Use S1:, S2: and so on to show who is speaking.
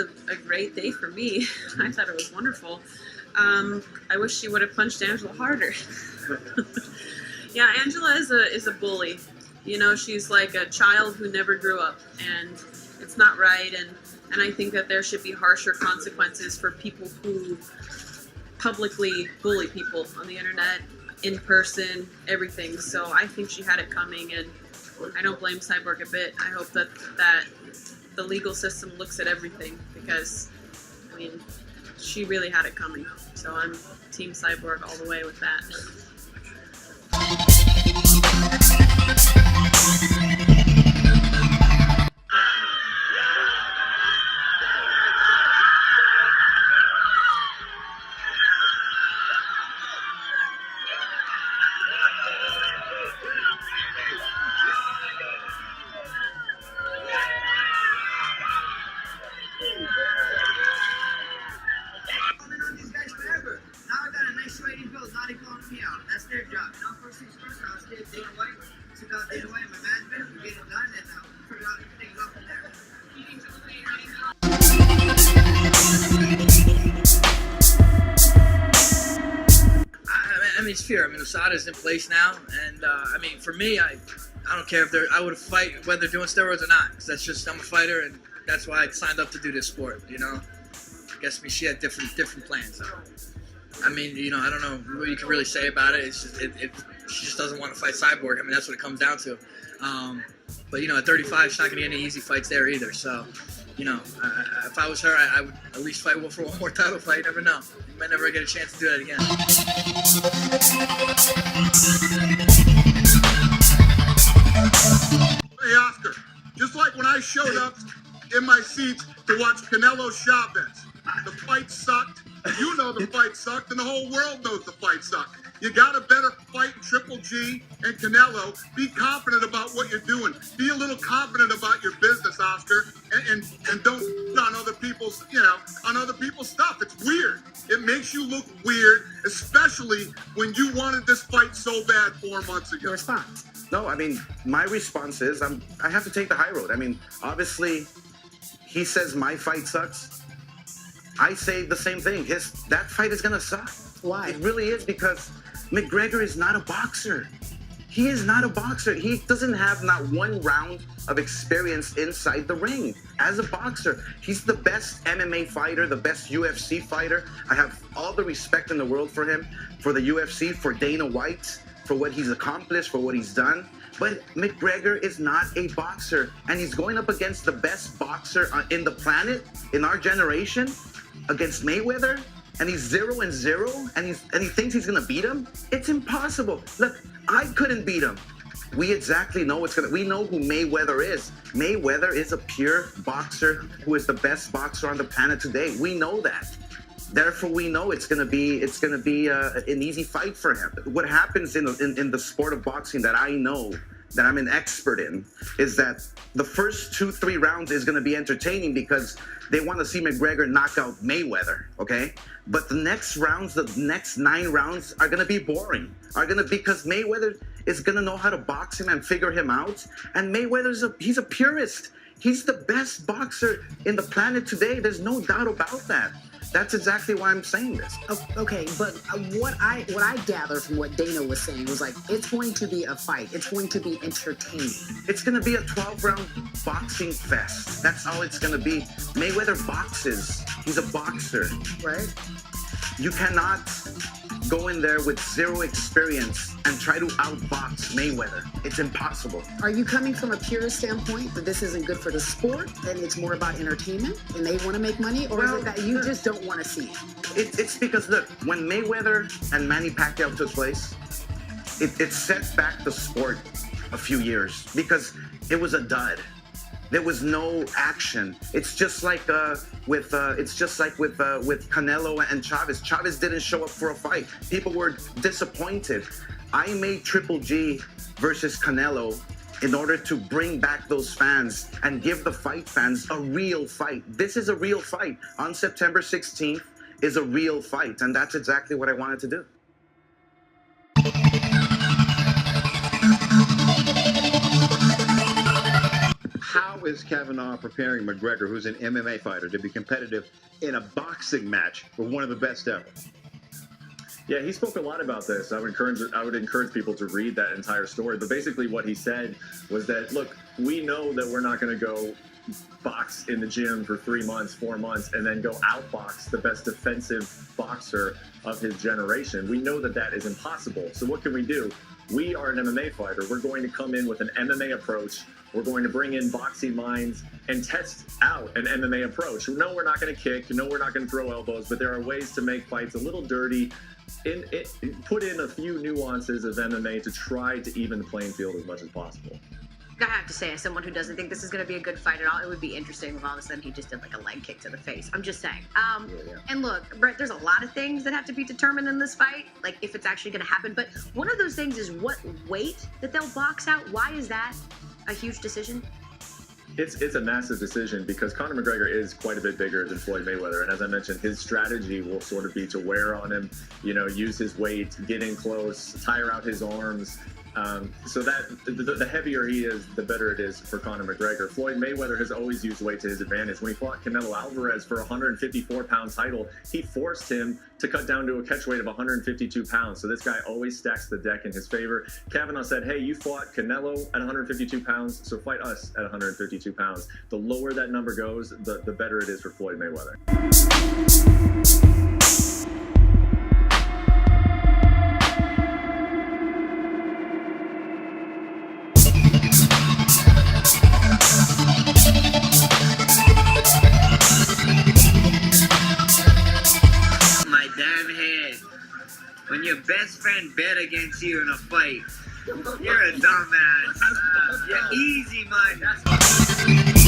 S1: a great day for me. I thought it was wonderful. I wish she would have punched Angela harder. Yeah, Angela is a bully. You know, she's like a child who never grew up, and it's not right. And I think that there should be harsher consequences for people who publicly bully people on the internet, in person, everything. So I think she had it coming, and I don't blame Cyborg a bit. I hope that the legal system looks at everything, because, I mean, she really had it coming. So I'm Team Cyborg all the way with that.
S2: That's their job. You know, first things first, I'll stay Dana White, sit down Dana White and my management, we get it done, and figure out things up from there.
S3: I mean, it's fair. I mean, USADA's in place now, and I mean, for me, I don't care if I would fight whether they're doing steroids or not, because that's just, I'm a fighter, and that's why I signed up to do this sport. You know, I guess she had different plans. So. I mean, you know, I don't know what you can really say about it. It's just, she just doesn't want to fight Cyborg. I mean, that's what it comes down to. But, you know, at 35, she's not going to get any easy fights there either. So, you know, if I was her, I would at least fight for one more title fight. You never know. You might never get a chance to do that again.
S4: Hey, Oscar, just like when I showed up in my seats to watch Canelo Chavez, the fight sucked. You know the fight sucked, and the whole world knows the fight sucked. You got a better fight in Triple G and Canelo. Be confident about what you're doing. Be a little confident about your business, Oscar, and don't on other people's, you know, on other people's stuff. It's weird. It makes you look weird, especially when you wanted this fight so bad 4 months ago.
S5: Your response? No, I mean, my response is I have to take the high road. I mean, obviously, he says my fight sucks. I say the same thing. That fight is gonna suck.
S6: Why?
S5: It really is, because McGregor is not a boxer. He is not a boxer. He doesn't have not one round of experience inside the ring as a boxer. He's the best MMA fighter, the best UFC fighter. I have all the respect in the world for him, for the UFC, for Dana White, for what he's accomplished, for what he's done. But McGregor is not a boxer, and he's going up against the best boxer in the planet, in our generation, against Mayweather, and he's 0-0, and he thinks he's gonna beat him. It's impossible. Look, I couldn't beat him. We exactly know we know who Mayweather is. Mayweather is a pure boxer who is the best boxer on the planet today. We know that. Therefore, we know it's gonna be an easy fight for him. What happens in the sport of boxing that I know, that I'm an expert in, is that the first 2-3 rounds is gonna be entertaining because they want to see McGregor knock out Mayweather, okay? But the next rounds, the next 9 rounds are gonna be boring. Because Mayweather is gonna know how to box him and figure him out. And he's a purist. He's the best boxer in the planet today. There's no doubt about that. That's exactly why I'm saying this.
S6: Okay, but what I gather from what Dana was saying was like, it's going to be a fight. It's going to be entertaining.
S5: It's going to be a 12-round boxing fest. That's all it's going to be. Mayweather boxes. He's a boxer.
S6: Right.
S5: You cannot go in there with 0 experience and try to outbox Mayweather. It's impossible.
S6: Are you coming from a purist standpoint that this isn't good for the sport and it's more about entertainment and they want to make money, or is it that you just don't want to see it?
S5: It's because, look, when Mayweather and Manny Pacquiao took place, it set back the sport a few years because it was a dud. There was no action. It's just like with Canelo and Chavez. Chavez didn't show up for a fight. People were disappointed. I made Triple G versus Canelo in order to bring back those fans and give the fight fans a real fight. This is a real fight. On September 16th is a real fight, and that's exactly what I wanted to do.
S7: How is Kavanaugh preparing McGregor, who's an MMA fighter, to be competitive in a boxing match with one of the best ever?
S8: Yeah, he spoke a lot about this. I would encourage people to read that entire story. But basically what he said was that, look, we know that we're not going to go box in the gym for 3 months, 4 months, and then go outbox the best defensive boxer of his generation. We know that that is impossible. So what can we do? We are an MMA fighter. We're going to come in with an MMA approach. We're going to bring in boxing minds and test out an MMA approach. No, we're not going to kick. No, we're not going to throw elbows. But there are ways to make fights a little dirty. Put in a few nuances of MMA to try to even the playing field as much as possible.
S9: I have to say, as someone who doesn't think this is going to be a good fight at all, it would be interesting if all of a sudden he just did like a leg kick to the face. I'm just saying. And look, Brett, there's a lot of things that have to be determined in this fight, like if it's actually going to happen. But one of those things is what weight that they'll box out. Why is that a huge decision?
S8: It's a massive decision because Conor McGregor is quite a bit bigger than Floyd Mayweather. And as I mentioned, his strategy will sort of be to wear on him, use his weight, get in close, tire out his arms. So that the heavier he is, the better it is for Conor McGregor. Floyd Mayweather has always used weight to his advantage. When he fought Canelo Alvarez for a 154-pound title, he forced him to cut down to a catch weight of 152 pounds. So this guy always stacks the deck in his favor. Kavanaugh said, hey, you fought Canelo at 152 pounds, so fight us at 152 pounds. The lower that number goes, the better it is for Floyd Mayweather.
S2: When your best friend bet against you in a fight, you're a dumbass. You're easy-minded.